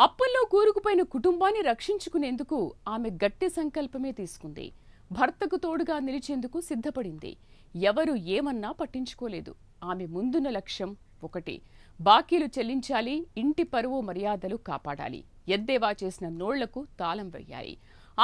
అప్పుల్లో కూరుకుపోయిన కుటుంబాన్ని రక్షించుకునేందుకు ఆమె గట్టి సంకల్పమే తీసుకుంది. భర్తకు తోడుగా నిలిచేందుకు సిద్ధపడింది. ఎవరు ఏమన్నా పట్టించుకోలేదు. ఆమె ముందున్న లక్ష్యం ఒకటి, బాకీలు చెల్లించాలి, ఇంటి పరువు మర్యాదలు కాపాడాలి, ఎద్దేవా చేసిన నోళ్లకు తాళం వేయాలి.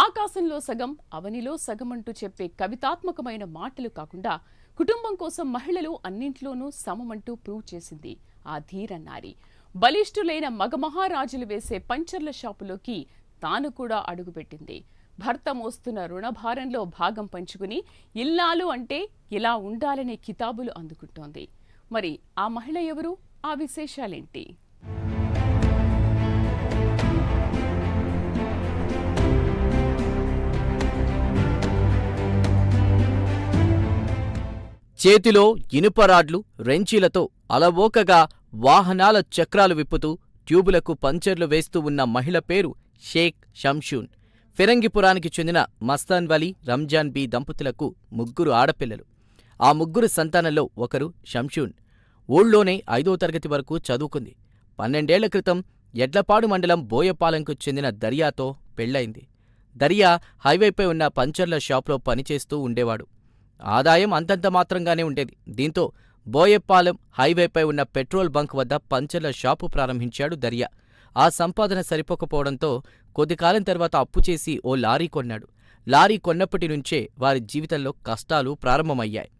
ఆకాశంలో సగం అవనిలో సగం అంటూ చెప్పే కవితాత్మకమైన మాటలు కాకుండా కుటుంబం కోసం మహిళలు అన్నింట్లోనూ సమమంటూ ప్రూవ్ చేసింది ఆ ధీర నారి. బలిష్ఠులైన మగమహారాజులు వేసే పంచర్ల షాపులోకి తాను కూడా అడుగుపెట్టింది. భర్త మోస్తున్న రుణభారంలో భాగం పంచుకుని ఇల్లాలు అంటే ఇలా ఉండాలనే కితాబులు అందుకుంటోంది. మరి ఆ మహిళ ఎవరు? ఆ విశేషాలేంటి? చేతిలో ఇనుపరాడ్లు రెంచీలతో అలవోకగా వాహనాల చక్రాలు విప్పుతూ ట్యూబులకు పంచర్లు వేస్తూ ఉన్న మహిళ పేరు షేక్ షంషూన్. ఫిరంగిపురానికి చెందిన మస్తాన్ వలీ, రంజాన్ బీ దంపతులకు 3 ఆడపిల్లలు. ఆ 3 సంతానంలో ఒకరు షంషూన్. ఊళ్ళోనే 5వ తరగతి వరకు చదువుకుంది. 12 ఏళ్ల క్రితం ఎడ్లపాడు మండలం బోయపాలెంకు చెందిన దర్యాతో పెళ్లైంది. దర్యా హైవేపై ఉన్న పంచర్ల షాప్లో పనిచేస్తూ ఉండేవాడు. ఆదాయం అంతంత మాత్రంగానే ఉండేది. దీంతో బోయపాలెం హైవేపై ఉన్న పెట్రోల్ బంక్ వద్ద పంచర్ల షాపు ప్రారంభించాడు దర్యా. ఆ సంపాదన సరిపోకపోవడంతో కొద్దికాలం తర్వాత అప్పు చేసి ఓ లారీ కొన్నాడు. లారీ కొన్నప్పటి నుంచే వారి జీవితంలో కష్టాలు ప్రారంభమయ్యాయి.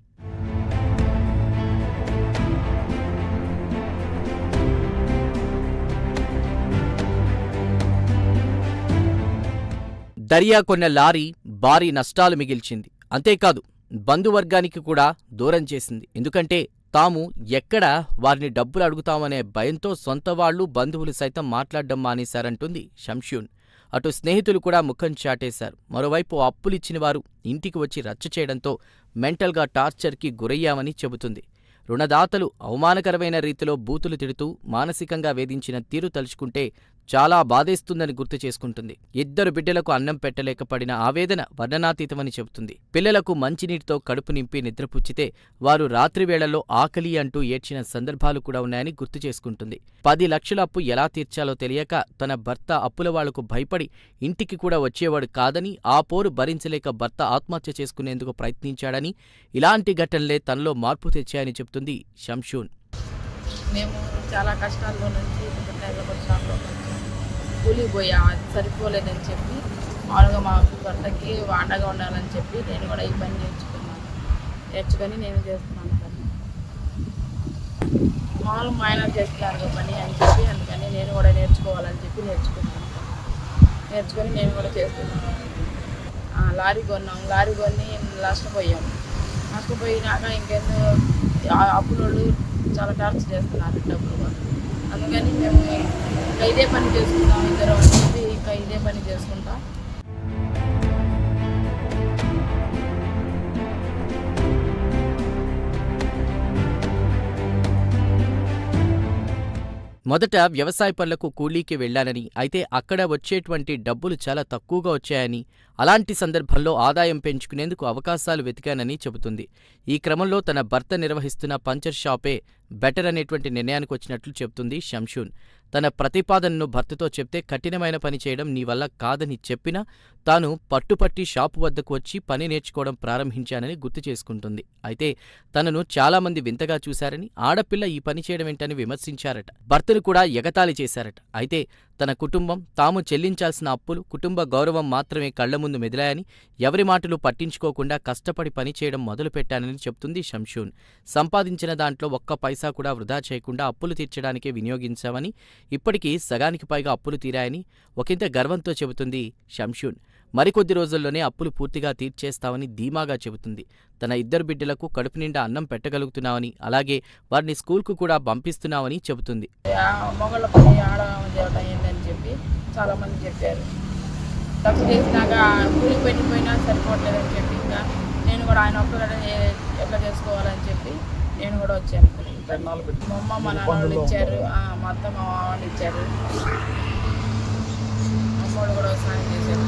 దర్యా కొన్న లారీ భారీ నష్టాలు మిగిల్చింది. అంతేకాదు, బంధువర్గానికి కూడా దూరం చేసింది. ఎందుకంటే తాము ఎక్కడ వారిని డబ్బులు అడుగుతామనే భయంతో సొంతవాళ్లు, బంధువులు సైతం మాట్లాడడం మానేశారంటుంది షంషూన్. అటు స్నేహితులు కూడా ముఖం చాటేశారు. మరోవైపు అప్పులిచ్చిన వారు ఇంటికి వచ్చి రచ్చ చేయడంతో మెంటల్గా టార్చర్కి గురయ్యామని చెబుతుంది. రుణదాతలు అవమానకరమైన రీతిలో బూతులు తిడుతూ మానసికంగా వేధించిన తీరు తలుచుకుంటే చాలా బాధేస్తుందని గుర్తు చేసుకుంటుంది. 2 బిడ్డలకు అన్నం పెట్టలేకపడిన ఆవేదన వర్ణనాతీతమని చెబుతుంది. పిల్లలకు మంచినీటితో కడుపు నింపి నిద్రపుచ్చితే వారు రాత్రివేళల్లో ఆకలి అంటూ ఏడ్చిన సందర్భాలు కూడా ఉన్నాయని గుర్తు చేసుకుంటుంది. 10 లక్షల అప్పు ఎలా తీర్చాలో తెలియక తన భర్త అప్పులవాళ్లకు భయపడి ఇంటికి కూడా వచ్చేవాడు కాదని, ఆ పోరు భరించలేక భర్త ఆత్మహత్య చేసుకునేందుకు ప్రయత్నించాడని, ఇలాంటి ఘటనలే తనలో మార్పు తెచ్చాయని చెబుతుంది షంషూన్. మేము చాలా కష్టాల్లో నుంచి షాప్లో కూలిపోయా, అది సరిపోలేదని చెప్పి మామూలుగా మా భర్తకి అండగా ఉండాలని చెప్పి నేను కూడా ఈ పని నేర్చుకొని నేను చేస్తున్నాను పని. మామూలు మా ఆయన చేస్తున్నారు పని అని చెప్పి అందుకని నేను కూడా నేర్చుకోవాలని చెప్పి నేర్చుకొని నేను కూడా చేస్తున్నాను. లారీ కొన్నాం. లారీ కొని నష్టపోయినాక ఇంకెందుకు అప్పులోళ్ళు చాలా టార్చర్ చేస్తున్నారు డబ్బులు కొని. అందుకని మేము ఇంకా ఇదే పని చేసుకుంటాం ఇద్దరం అని చెప్పి ఇంకా ఇదే పని చేసుకుంటాం. మొదట వ్యవసాయ పనులకు కూలీకి వెళ్లానని, అయితే అక్కడ వచ్చేటువంటి డబ్బులు చాలా తక్కువగా వచ్చాయని, అలాంటి సందర్భంలో ఆదాయం పెంచుకునేందుకు అవకాశాలు వెతికానని చెబుతుంది. ఈ క్రమంలో తన భర్త నిర్వహిస్తున్న పంచర్ షాపే బెటర్ అనేటువంటి నిర్ణయానికి వచ్చినట్లు చెబుతుంది షంషూన్. తన ప్రతిపాదనను భర్తతో చెప్తే కఠినమైన పని చేయడం నీ వల్ల కాదని చెప్పినా తాను పట్టుపట్టి షాపు వద్దకు వచ్చి పని నేర్చుకోవడం ప్రారంభించానని గుర్తు చేసుకుంటుంది. అయితే తనను చాలామంది వింతగా చూశారని, ఆడపిల్ల ఈ పని చేయడమేంటని విమర్శించారట. భర్తను కూడా ఎగతాళి చేశారట. అయితే తన కుటుంబం, తాము చెల్లించాల్సిన అప్పులు, కుటుంబ గౌరవం మాత్రమే కళ్ల ముందు మెదిలాయని, ఎవరి మాటలు పట్టించుకోకుండా కష్టపడి పనిచేయడం మొదలుపెట్టానని చెప్తుంది షంషూన్. సంపాదించిన దాంట్లో ఒక్క పైసా కూడా వృధా చేయకుండా అప్పులు తీర్చడానికే వినియోగించామని, ఇప్పటికీ సగానికి పైగా అప్పులు తీరాయని ఒకంత గర్వంతో చెబుతుంది షంషూన్. మరికొద్ది రోజుల్లోనే అప్పులు పూర్తిగా తీర్చేస్తామని ధీమాగా చెబుతుంది. తన 2 బిడ్డలకు కడుపు నిండా అన్నం పెట్టగలుగుతున్నామని, అలాగే వారిని స్కూల్కు కూడా పంపిస్తున్నామని చెబుతుంది. మొగళ్ళ పని ఆడడం ఏంటని చెప్పి చాలామంది చెప్పారు. తప్పు చేసినాక కూలి పెట్టిపోయినా సరిపోవట్లేదని చెప్పి ఇంకా నేను కూడా ఆయన ఒక్కడే ఎట్లా చేసుకోవాలని చెప్పి నేను కూడా వచ్చాను. మా అమ్మ మా నాన్న వాళ్ళు ఇచ్చారు, మా అత్త మా వాళ్ళు ఇచ్చారు, అమ్మోడు కూడా సాయం చేశారు.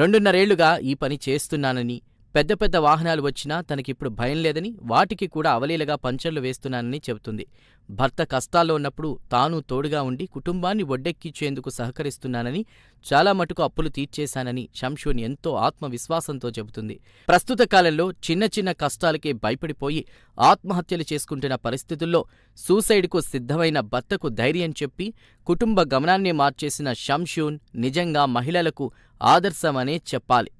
2.5 ఏళ్లుగా ఈ పని చేస్తున్నానని, పెద్ద పెద్ద వాహనాలు వచ్చినా తనకిప్పుడు భయం లేదని, వాటికి కూడా అవలీలగా పంచర్లు వేస్తున్నానని చెబుతుంది. భర్త కష్టాల్లో ఉన్నప్పుడు తాను తోడుగా ఉండి కుటుంబాన్ని ఒడ్డెక్కించేందుకు సహకరిస్తున్నానని, చాలా మటుకు అప్పులు తీర్చేశానని షంషూన్ ఎంతో ఆత్మవిశ్వాసంతో చెబుతుంది. ప్రస్తుత కాలంలో చిన్న చిన్న కష్టాలకే భయపడిపోయి ఆత్మహత్యలు చేసుకుంటున్న పరిస్థితుల్లో సూసైడ్కు సిద్ధమైన భర్తకు ధైర్యం చెప్పి కుటుంబ గమనాన్నే మార్చేసిన షంషూన్ నిజంగా మహిళలకు ఆదర్శమనే చెప్పాలి.